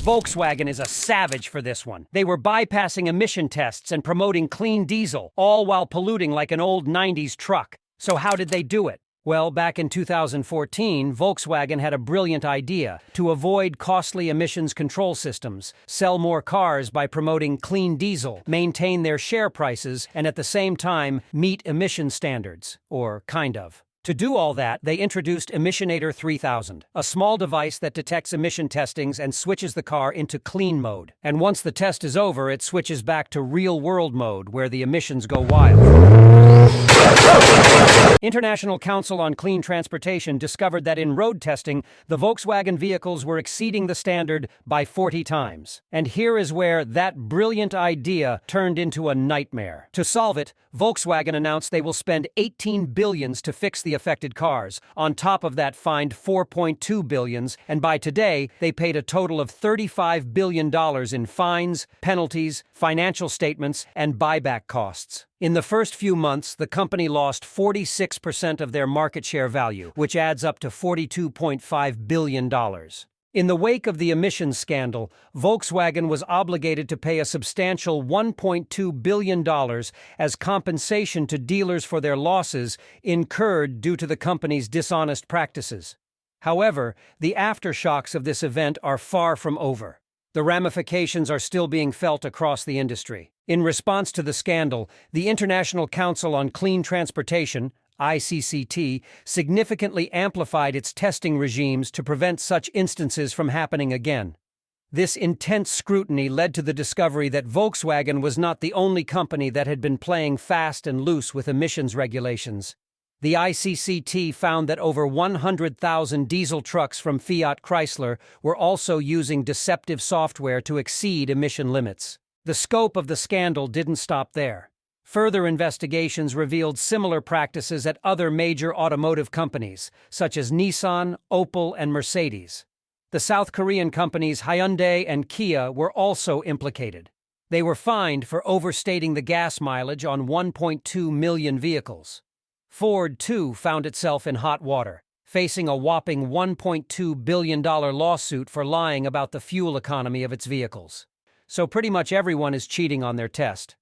Volkswagen is a savage for this one. They were bypassing emission tests and promoting clean diesel, all while polluting like an old 90s truck. So how did they do it? Well, back in 2014, Volkswagen had a brilliant idea to avoid costly emissions control systems, sell more cars by promoting clean diesel, maintain their share prices, and at the same time meet emission standards, or kind of. To do all that, they introduced Emissionator 3000, a small device that detects emission testings and switches the car into clean mode. And once the test is over, it switches back to real-world mode, where the emissions go wild. International Council on Clean Transportation discovered that in road testing, the Volkswagen vehicles were exceeding the standard by 40 times. And here is where that brilliant idea turned into a nightmare. To solve it, Volkswagen announced they will spend $18 billion to fix the affected cars. On top of that, fined $4.2 billion, and by today, they paid a total of $35 billion in fines, penalties, financial statements, and buyback costs. In the first few months, the company lost 46% of their market share value, which adds up to $42.5 billion. In the wake of the emissions scandal, Volkswagen was obligated to pay a substantial $1.2 billion as compensation to dealers for their losses incurred due to the company's dishonest practices. However, the aftershocks of this event are far from over. The ramifications are still being felt across the industry. In response to the scandal, the International Council on Clean Transportation, ICCT, significantly amplified its testing regimes to prevent such instances from happening again. This intense scrutiny led to the discovery that Volkswagen was not the only company that had been playing fast and loose with emissions regulations. The ICCT found that over 100,000 diesel trucks from Fiat Chrysler were also using deceptive software to exceed emission limits. The scope of the scandal didn't stop there. Further investigations revealed similar practices at other major automotive companies, such as Nissan, Opel, and Mercedes. The South Korean companies Hyundai and Kia were also implicated. They were fined for overstating the gas mileage on 1.2 million vehicles. Ford, too, found itself in hot water, facing a whopping $1.2 billion lawsuit for lying about the fuel economy of its vehicles. So pretty much everyone is cheating on their test.